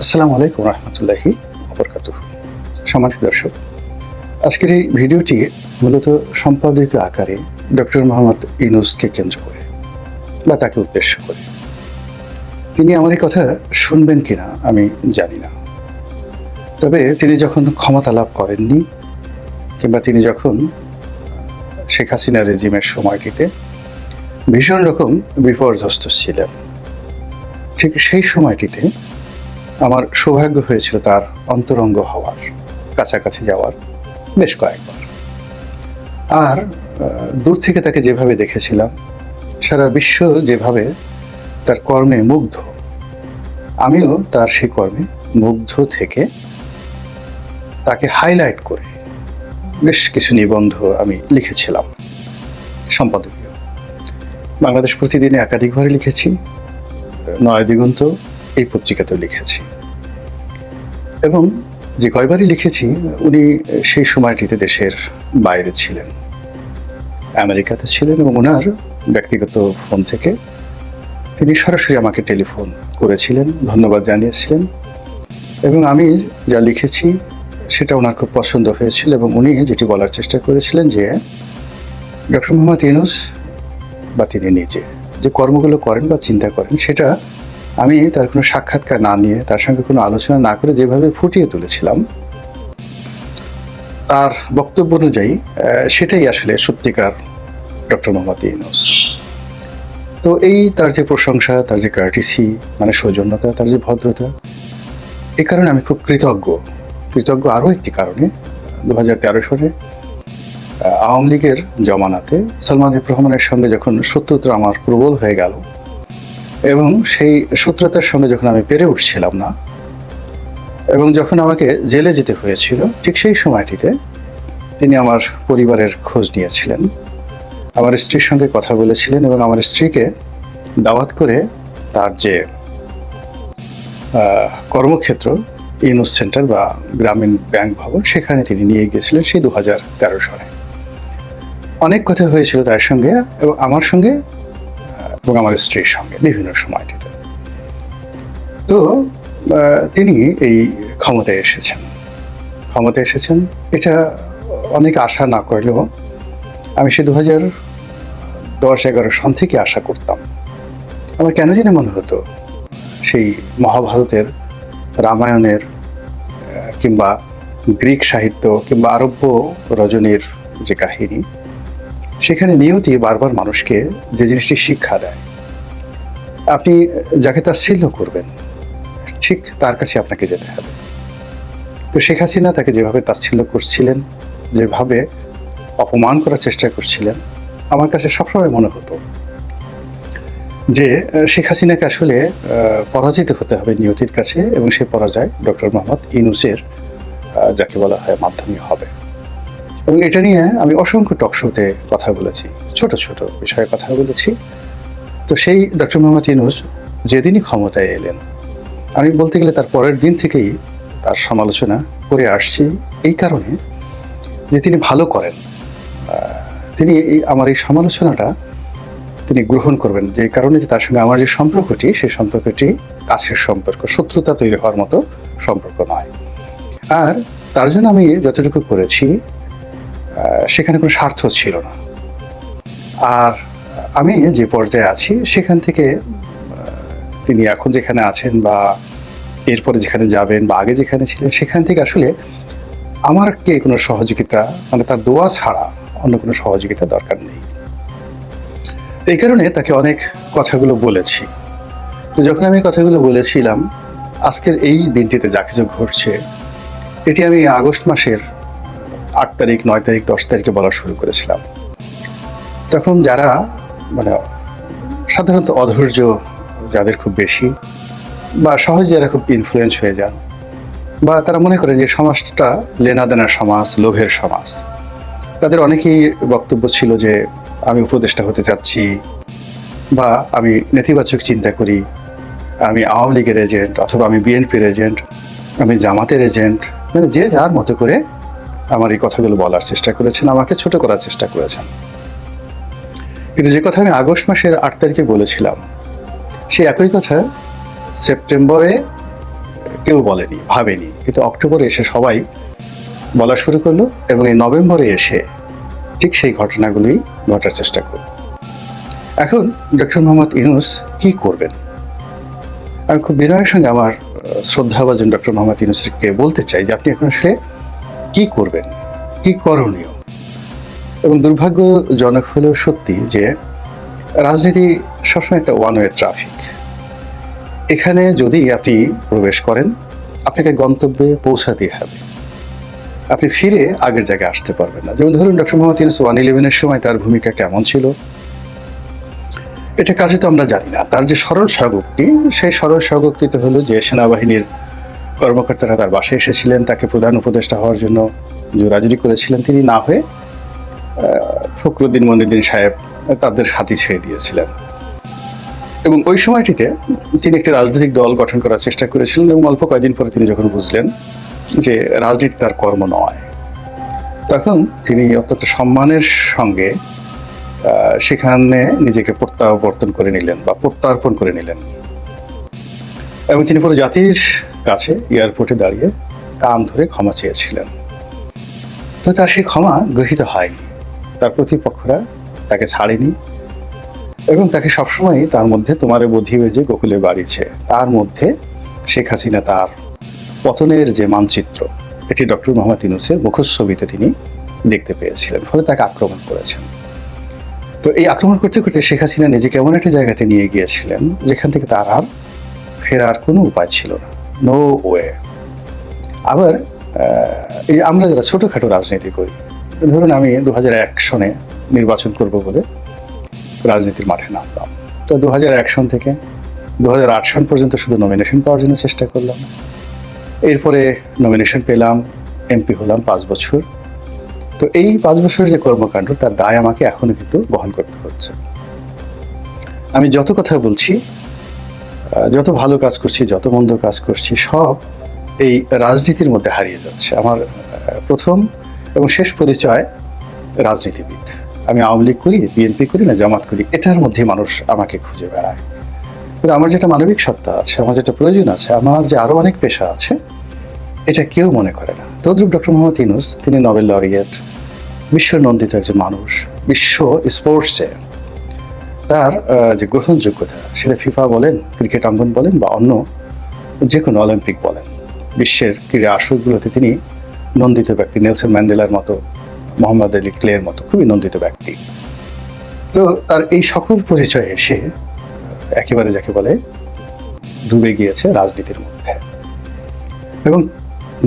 আসসালামু আলাইকুম রহমতুল্লাহি ওবরকাতুহু। সম্মানিত দর্শক, আজকের এই ভিডিওটি মূলত সম্পাদকীয় আকারে ডক্টর মোহাম্মদ ইউনূসকে কেন্দ্র করে বা তাকে উদ্দেশ্য করে। তিনি আমার এই কথা শুনবেন কিনা আমি জানি না, তবে তিনি যখন ক্ষমতা লাভ করেননি কিংবা তিনি যখন শেখ হাসিনা রেজিমের সময়টিতে ভীষণ রকম বিপর্যস্ত ছিলেন, ঠিক সেই সময়টিতে আমার সৌভাগ্য হয়েছিল তার অন্তরঙ্গ হওয়ার, কাছাকাছি যাওয়ার বেশ কয়েকবার। আর দূর থেকে তাকে যেভাবে দেখেছিলাম, সারা বিশ্ব যেভাবে তার কর্মে মুগ্ধ, আমিও তার সেই কর্মে মুগ্ধ থেকে তাকে হাইলাইট করে বেশ কিছু নিবন্ধ আমি লিখেছিলাম সম্পাদকীয়। বাংলাদেশ প্রতিদিনে একাধিকবার লিখেছি, নয় দিগন্ত এই পত্রিকাতেও লিখেছি, এবং যে কয়বারই লিখেছি উনি সেই সময়টিতে দেশের বাইরে ছিলেন, আমেরিকাতে ছিলেন, এবং ওনার ব্যক্তিগত ফোন থেকে তিনি সরাসরি আমাকে টেলিফোন করেছিলেন, ধন্যবাদ জানিয়েছিলেন, এবং আমি যা লিখেছি সেটা ওনার খুব পছন্দ হয়েছিল। এবং উনি যেটি বলার চেষ্টা করেছিলেন যে ডক্টর মোহাম্মদ ইউনূস বা তিনি নিজে যে কর্মগুলো করেন বা চিন্তা করেন, সেটা আমি তার কোনো সাক্ষাৎকার না নিয়ে, তার সঙ্গে কোনো আলোচনা না করে যেভাবে ফুটিয়ে তুলেছিলাম তার বক্তব্য অনুযায়ী, সেটাই আসলে সত্যিকার ডক্টর মোহাম্মদ ইউনূস। তো এই তার যে প্রশংসা, তার যে কার্টিসি মানে সৌজন্যতা, তার যে ভদ্রতা, এই কারণে আমি খুব কৃতজ্ঞ আরও একটি কারণে। 2013 সালে আওয়ামী লীগের জমানাতে সালমান এফ রহমানের সঙ্গে যখন শত্রুতা আমার প্রবল হয়ে গেল, এবং সেই শত্রুতার সঙ্গে যখন আমি পেরে উঠছিলাম না, এবং যখন আমাকে জেলে যেতে হয়েছিল, ঠিক সেই সময়টিতে তিনি আমার পরিবারের খোঁজ নিয়েছিলেন, আমার স্ত্রীর সঙ্গে কথা বলেছিলেন, এবং আমার স্ত্রীকে দাওয়াত করে তার যে কর্মক্ষেত্র ইউনূস সেন্টার বা গ্রামীণ ব্যাংক ভবন, সেখানে তিনি নিয়ে গিয়েছিলেন সেই 2013 সালে। অনেক কথা হয়েছিল তার সঙ্গে এবং আমার সঙ্গে এবং আমার স্ত্রীর সঙ্গে বিভিন্ন সময়টিতে। তো তিনি এই ক্ষমতায় এসেছেন, এটা অনেক আশা না করলেও আমি সে 2010-11 সন থেকে আশা করতাম। আমার কেন জানি মনে হতো সেই মহাভারতের, রামায়ণের, কিংবা গ্রিক সাহিত্য, কিংবা আরব্য রজনীর যে কাহিনী, সেখানে নিয়তি বারবার মানুষকে যে জিনিসটি শিক্ষা দেয়, আপনি যাকে তাচ্ছিল্য করবেন ঠিক তার কাছে আপনাকে যেতে হবে। তো শেখ হাসিনা তাকে যেভাবে তাচ্ছিল্য করছিলেন, যেভাবে অপমান করার চেষ্টা করছিলেন, আমার কাছে সবসময় মনে হতো যে শেখ হাসিনাকে আসলে পরাজিত হতে হবে নিয়তির কাছে, এবং সে পরাজয় ডক্টর মোহাম্মদ ইউনূসের যাকে বলা হয় মাধ্যমে হবে। এবং এটা নিয়ে আমি অসংখ্য টকশোতে কথা বলেছি, ছোট ছোট বিষয়ে কথা বলেছি। তো সেই ডক্টর মোহাম্মদ ইউনূস যেদিনই ক্ষমতায় এলেন, আমি বলতে গেলে তার পরের দিন থেকেই তার সমালোচনা করে আসছি, এই কারণে যে তিনি ভালো করেন। তিনি আমার এই সমালোচনাটা তিনি গ্রহণ করবেন, যে কারণে যে তার সঙ্গে আমার যে সম্পর্কটি, সেই সম্পর্কটি কাছের সম্পর্ক, শত্রুতা তৈরি হওয়ার মতো সম্পর্ক নয়। আর তার জন্য আমি যতটুকু করেছি সেখানে কোনো স্বার্থ ছিল না। আর আমি যে পর্যায়ে আছি সেখান থেকে তিনি এখন যেখানে আছেন বা এরপরে যেখানে যাবেন বা আগে যেখানে ছিলেন, সেখান থেকে আসলে আমার কে কোনো সহযোগিতা, মানে তার দোয়া ছাড়া অন্য কোনো সহযোগিতা দরকার নেই। এই কারণে তাকে অনেক কথাগুলো বলেছি। তো যখন আমি কথাগুলো বলেছিলাম, আজকের এই দিনটিতে যা কিছু ঘটছে, এটি আমি আগস্ট মাসের 8 তারিখ, 9 তারিখ, 10 তারিখে বলা শুরু করেছিলাম। তখন যারা মানে সাধারণত অধৈর্য যাদের খুব বেশি, বা সহজে যারা খুব ইনফ্লুয়েন্স হয়ে যান, বা তারা মনে করেন যে সমাজটা লেনাদেনার সমাজ, লোভের সমাজ, তাদের অনেকেই বক্তব্য ছিল যে আমি উপদেষ্টা হতে চাচ্ছি, বা আমি নেতিবাচক চিন্তা করি, আমি আওয়ামী লীগের এজেন্ট, অথবা আমি বিএনপির এজেন্ট, আমি জামাতের এজেন্ট, মানে যে যার মতো করে আমার এই কথাগুলো বলার চেষ্টা করেছেন, আমাকে ছোট করার চেষ্টা করেছেন। কিন্তু যে কথা আমি আগস্ট মাসের 8 তারিখে বলেছিলাম, সেই একই কথা সেপ্টেম্বরে কেউ বলেনি, ভাবেনি, কিন্তু অক্টোবরে এসে সবাই বলা শুরু করলো এবং এই নভেম্বরে এসে ঠিক সেই ঘটনাগুলোই ঘটার চেষ্টা করল। এখন ডক্টর মোহাম্মদ ইউনূস কি করবেন? আমি খুব বিনয়ের সঙ্গে আমার শ্রদ্ধাভাজন ডক্টর মোহাম্মদ ইউনূসকে বলতে চাই যে আপনি এখন আসলে কি করবেন, কি করণীয়? এবং দুর্ভাগ্যজনক হলেও সত্যি যে রাজনীতি সবসময় একটা ওয়ান ওয়ে ট্রাফিক। এখানে যদি আপনি প্রবেশ করেন, আপনাকে গন্তব্যে পৌঁছাতেই হবে, আপনি ফিরে আগের জায়গায় আসতে পারবেন না। যেমন ধরুন ডক্টর মোহাম্মদ ইউনূস 111-এর সময় তার ভূমিকা কেমন ছিল এটা কার্যত আমরা জানি না। তার যে সরল স্বগোক্তি, সেই সরল স্বগোক্তিতে হলো যে সেনাবাহিনীর কর্মকর্তারা তার বাসায় এসেছিলেন, তাকে প্রধান উপদেষ্টা হওয়ার জন্য জোরাজুরি করেছিলেন, তিনি না হয়ে ফখরুদ্দিন মনিরুদ্দিন সাহেব তাদের হাতি ছেড়ে দিয়েছিলেন। এবং ওই সময়টিতে তিনি একটি রাজনৈতিক দল গঠন করার চেষ্টা করেছিলেন এবং অল্প কয়েকদিন পরে তিনি যখন বুঝলেন যে রাজনীতি তার কর্ম নয়, তখন তিনি অত্যন্ত সম্মানের সঙ্গে সেখানে নিজেকে প্রত্যাবর্তন করে নিলেন বা প্রত্যার্পণ করে নিলেন। এবং তিনি পুরো জাতির কাছে এয়ারপোর্টে দাঁড়িয়ে কান ধরে ক্ষমা চেয়েছিলেন। তো তার সেই ক্ষমা গৃহীত হয়নি, তার প্রতিপক্ষরা তাকে ছাড়েনি এবং তাকে সবসময় তার মধ্যে তোমারে বুদ্ধি বেজে গোকুলে বাড়িছে, তার মধ্যে শেখ হাসিনা তার পতনের যে মানচিত্র, এটি ডক্টর মোহাম্মদ ইউনূসের মুখচ্ছবিতে তিনি দেখতে পেয়েছিলেন, ফলে তাকে আক্রমণ করেছেন। তো এই আক্রমণ করতে করতে শেখ হাসিনা নিজেকে এমন একটা জায়গাতে নিয়ে গিয়েছিলেন যেখান থেকে তার আর ফেরার কোনো উপায় ছিল না, নো ওয়ে। আবার এই আমরা যারা ছোটোখাটো রাজনীতি করি, ধরুন আমি 2001 সনে নির্বাচন করব বলে রাজনীতির মাঠে নামলাম। তো 2001 সন থেকে 2008 সন পর্যন্ত শুধু নমিনেশন পাওয়ার জন্য চেষ্টা করলাম। এরপরে নমিনেশন পেলাম, এমপি হলাম 5 বছর। তো এই 5 বছরের যে কর্মকাণ্ড, তার দায় আমাকে এখনো কিন্তু বহন করতে হচ্ছে। আমি যত কথা বলছি, যত ভালো কাজ করছি, যত মন্দ কাজ করছি, সব এই রাজনীতির মধ্যে হারিয়ে যাচ্ছে। আমার প্রথম এবং শেষ পরিচয় রাজনীতিবিদ। আমি আওয়ামী লীগ করি, বিএনপি করি না জামাত করি, এটার মধ্যে মানুষ আমাকে খুঁজে বেড়ায়। কিন্তু আমার যেটা মানবিক সত্তা আছে, আমার যেটা প্রয়োজন আছে, আমার যে আরো অনেক পেশা আছে, এটা কেউ মনে করে না। তদ্রুপ ডক্টর মোহাম্মদ ইউনূস, তিনি নোবেল লরিয়েট, বিশ্ব নন্দিত একজন মানুষ। বিশ্ব স্পোর্টসে তার যে গ্রহণযোগ্যতা, সেটা ফিফা বলেন, ক্রিকেট অঙ্গন বলেন বা অন্য যে কোনো অলিম্পিক বলেন, বিশ্বের ক্রীড়া আসরগুলোতে তিনি নন্দিত ব্যক্তি। নেলসন ম্যান্ডেলার মতো, মোহাম্মদ আলী ক্লের মতো খুবই নন্দিত ব্যক্তি। তো তার এই সকল পরিচয়ে এসে একেবারে যাকে বলে ডুবে গিয়েছে রাজনীতির মধ্যে, এবং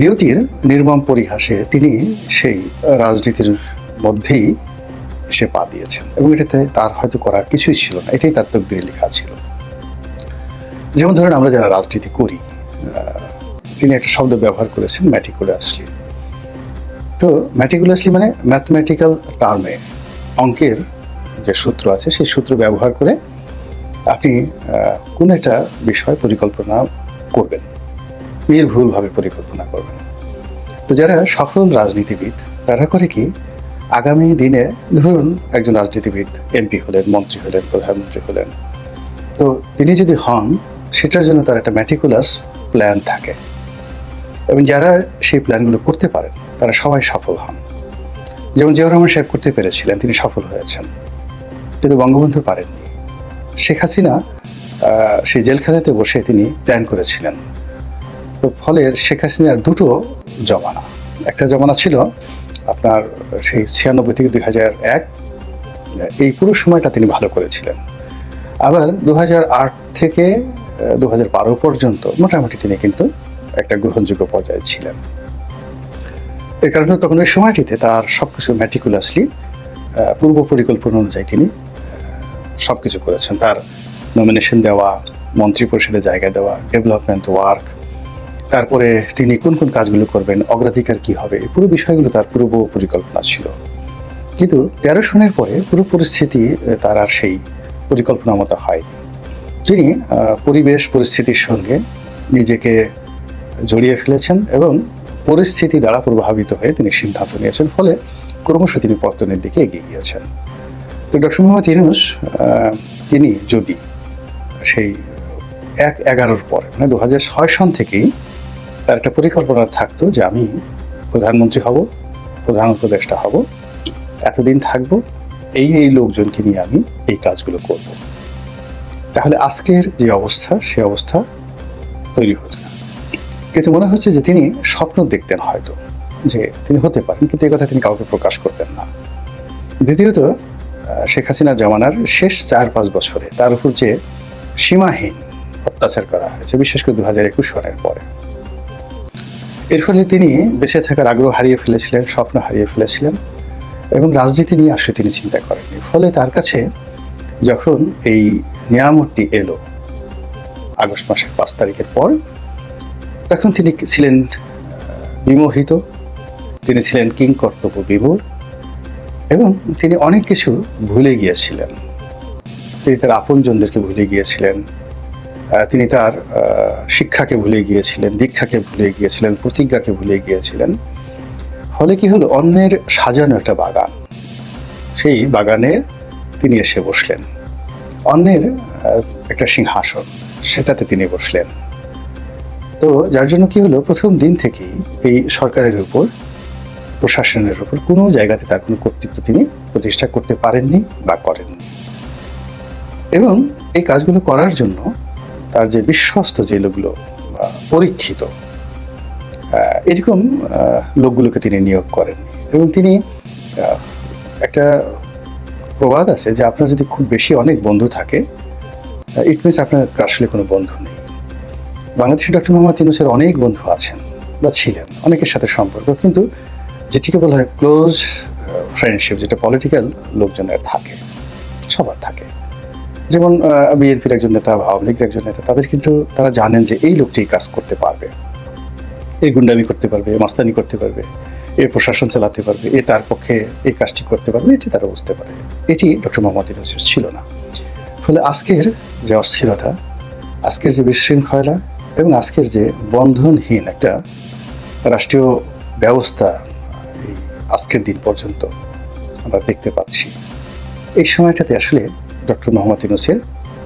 নিয়তির নির্মম পরিহাসে তিনি সেই রাজনীতির মধ্যেই সে পা দিয়েছেন এবং এটাতে তার হয়তো করার কিছুই ছিল না, এটাই তার তকদিরে লেখা ছিল। যেমন ধরেন আমরা যারা রাজনীতি করি, তিনি একটা শব্দ ব্যবহার করেছেন ম্যাটিকুলাসলি। তো ম্যাটিকুলাসলি মানে ম্যাথমেটিক্যাল টার্মে, অঙ্কের যে সূত্র আছে সেই সূত্র ব্যবহার করে আপনি কোন একটা বিষয় পরিকল্পনা করবেন, নির্ভুলভাবে পরিকল্পনা করবেন। তো যারা সফল রাজনীতিবিদ, তারা করে কি, আগামী দিনে ধরুন একজন রাজনীতিবিদ এমপি হলেন, মন্ত্রী হলেন, প্রধানমন্ত্রী হলেন, তো তিনি যদি হন, সেটার জন্য তার একটা ম্যাটিকুলাস প্ল্যান থাকে এবং যারা সেই প্ল্যানগুলো করতে পারেন তারা সবাই সফল হন। যেমন জিয়াউর রহমান সাহেব করতে পেরেছিলেন, তিনি সফল হয়েছেন, কিন্তু বঙ্গবন্ধু পারেননি। শেখ হাসিনা সেই জেলখানাতে বসে তিনি প্ল্যান করেছিলেন। তো ফলে শেখ হাসিনার দুটো জমানা, একটা জমানা ছিল আপনার সেই 96 থেকে 2001, এই পুরো সময়টা তিনি ভালো করেছিলেন। আবার 2008 থেকে 2012 পর্যন্ত মোটামুটি তিনি কিন্তু একটা গ্রহণযোগ্য পর্যায়ে ছিলেন। এর কারণে তখন ওই সময়টিতে তার সবকিছু ম্যাটিকুলাসলি পূর্ব পরিকল্পনা অনুযায়ী তিনি সবকিছু করেছেন। তার নমিনেশন দেওয়া, মন্ত্রী পরিষদে জায়গা দেওয়া, ডেভেলপমেন্ট ওয়ার্ক, তারপরে তিনি কোন কোন কাজগুলো করবেন, অগ্রাধিকার কি হবে, এই পুরো বিষয়গুলো তার পূর্ব পরিকল্পনা ছিল। কিন্তু 13 সনের পরে পুরো পরিস্থিতি তার আর সেই পরিকল্পনা মতো হয়নি। তিনি পরিবেশ পরিস্থিতির সঙ্গে নিজেকে জড়িয়ে ফেলেছেন এবং পরিস্থিতি দ্বারা প্রভাবিত হয়ে তিনি সিদ্ধান্ত নিয়েছেন, ফলে ক্রমশ তিনি পতনের দিকে এগিয়ে গিয়েছেন। তো ডক্টর মোহাম্মদ ইউনূস তিনি যদি সেই 1/11 পরে মানে 2006 সন থেকেই তার একটা পরিকল্পনা থাকতো যে আমি প্রধানমন্ত্রী হব, প্রধান উপদেষ্টা হব, এতদিন থাকবো, এই লোকজনকে নিয়ে আমি এই কাজগুলো করব। তাহলে আজকের যে অবস্থা, সে অবস্থা তৈরি হতো না। কিন্তু মনে হচ্ছে যে তিনি স্বপ্ন দেখতেন হয়তো, যে তিনি হতে পারেন, কিন্তু এই কথা তিনি কাউকে প্রকাশ করতেন না। দ্বিতীয়ত, শেখ হাসিনার জামানার শেষ 4-5 বছরে তার উপর যে সীমাহীন অত্যাচার করা হয়েছে, বিশেষ করে 2021 সনের পরে, এর ফলে তিনি বেঁচে থাকার আগ্রহ হারিয়ে ফেলেছিলেন, স্বপ্ন হারিয়ে ফেলেছিলেন, এবং রাজনীতি নিয়ে আসলে তিনি চিন্তা করেননি। ফলে তার কাছে যখন এই নিয়ামতটি এলো আগস্ট মাসের 5 তারিখের পর, তখন তিনি ছিলেন বিমোহিত, তিনি ছিলেন কিংকর্তব্য বিমূঢ়, এবং তিনি অনেক কিছু ভুলে গিয়েছিলেন। তিনি তার আপনজনদেরকে ভুলে গিয়েছিলেন, তিনি তার শিক্ষাকে ভুলে গিয়েছিলেন, দীক্ষাকে ভুলে গিয়েছিলেন, প্রতিজ্ঞাকে ভুলে গিয়েছিলেন। ফলে কি হলো, অন্যের সাজানো একটা বাগান, সেই বাগানে তিনি এসে বসলেন, অন্যের একটা সিংহাসন, সেটাতে তিনি বসলেন। তো যার জন্য কি হলো, প্রথম দিন থেকেই এই সরকারের উপর, প্রশাসনের উপর কোনো জায়গাতে তার কোনো কর্তৃত্ব তিনি প্রতিষ্ঠা করতে পারেননি বা করেননি। এবং এই কাজগুলো করার জন্য তার যে বিশ্বস্ত যে লোকগুলো, পরীক্ষিত, এরকম লোকগুলোকে তিনি নিয়োগ করেন। এবং তিনি, একটা প্রবাদ আছে যে আপনার যদি খুব বেশি অনেক বন্ধু থাকে, ইট মিনস আপনার আসলে কোনো বন্ধু নেই। বাংলাদেশে ডক্টর মোহাম্মদ ইউনূসের অনেক বন্ধু আছেন বা ছিলেন, অনেকের সাথে সম্পর্ক, কিন্তু যেটিকে বলা হয় ক্লোজ ফ্রেন্ডশিপ, যেটা পলিটিক্যাল লোকজনের থাকে, সবার থাকে। যেমন বিএনপির একজন নেতা, আওয়ামী লীগের একজন নেতা, তাদের কিন্তু তারা জানেন যে এই লোকটি কাজ করতে পারবে, এই গুন্ডামি করতে পারবে, মাস্তানি করতে পারবে, এ প্রশাসন চালাতে পারবে, এ তার পক্ষে এই কাজটি করতে পারবে, এটি তারা বুঝতে পারে। এটি ডক্টর মোহাম্মদ ইউনূসের ছিল না। ফলে আজকের যে অস্থিরতা, আজকের যে বিশৃঙ্খলা, এবং আজকের যে বন্ধনহীন একটা রাষ্ট্রীয় ব্যবস্থা এই আজকের দিন পর্যন্ত আমরা দেখতে পাচ্ছি, এই সময়টাতে আসলে ডক্টর মোহাম্মদ ইউনূসের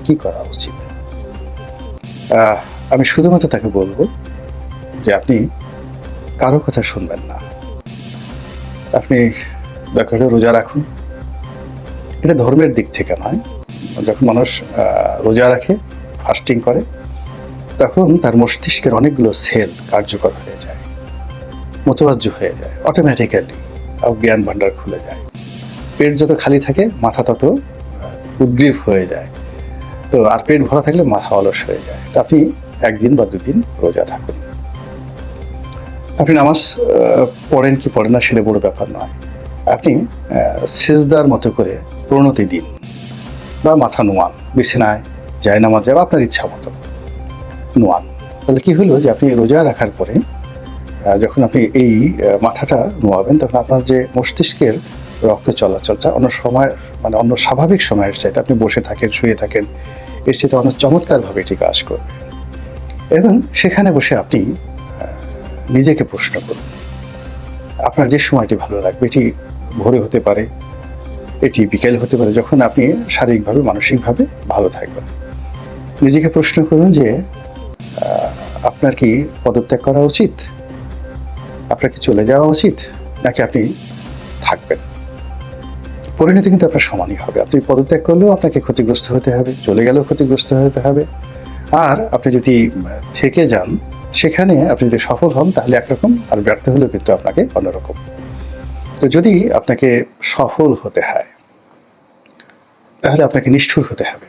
কি করা উচিত? আমি শুধুমাত্র তাকে বলবো যে আপনি কারো কথা শুনবেন না, আপনি দরকার হলে রোজা রাখুন। এটা ধর্মের দিক থেকে নয়, যখন মানুষ রোজা রাখে, ফাস্টিং করে, তখন তার মস্তিষ্কের অনেকগুলো সেল কার্যকর হয়ে যায়, মোতবাজ্য হয়ে যায়, অটোমেটিক্যালি জ্ঞান ভাণ্ডার খুলে যায়। পেট যত খালি থাকে, মাথা তত উদ্গ্রীব হয়ে যায়। তো আর পেট ভরা থাকলে মাথা অলস হয়ে যায়। তো আপনি 1 দিন বা 2 দিন রোজা থাকুন। আপনি নামাজ পড়েন কি পড়েন না, সেটা বড় ব্যাপার নয়। আপনি সিজদার মতো করে প্রণতি দিন, বা মাথা নোয়ান, বিছানায় যায় নামাজ যাবে, আপনার ইচ্ছা মতো নোয়ান। তাহলে কি হলো, যে আপনি রোজা রাখার পরে যখন আপনি এই মাথাটা নোয়াবেন, তখন আপনার যে মস্তিষ্কের রক্ত চলাচলটা অন্য সময়, মানে অন্য স্বাভাবিক সময়ের চাইতে, আপনি বসে থাকেন, শুয়ে থাকেন, এর চাইতে অনেক চমৎকারভাবে এটি কাজ করবে। এবং সেখানে বসে আপনি নিজেকে প্রশ্ন করুন, আপনার যে সময়টি ভালো লাগবে, এটি ভোরে হতে পারে, এটি বিকেল হতে পারে, যখন আপনি শারীরিকভাবে, মানসিকভাবে ভালো থাকবেন। নিজেকে প্রশ্ন করুন যে আপনার কি পদত্যাগ করা উচিত, আপনার কি চলে যাওয়া উচিত, নাকি আপনি থাকবেন। পরিণতি কিন্তু আপনার সমানই হবে। আপনি পদত্যাগ করলেও আপনাকে ক্ষতিগ্রস্ত হতে হবে, চলে গেলেও ক্ষতিগ্রস্ত হতে হবে। আর আপনি যদি থেকে যান, সেখানে আপনি যদি সফল হন, তাহলে একরকম, আর ব্যর্থ হলেও কিন্তু আপনাকে অন্যরকম। তো যদি আপনাকে সফল হতে হয়, তাহলে আপনাকে নিষ্ঠুর হতে হবে।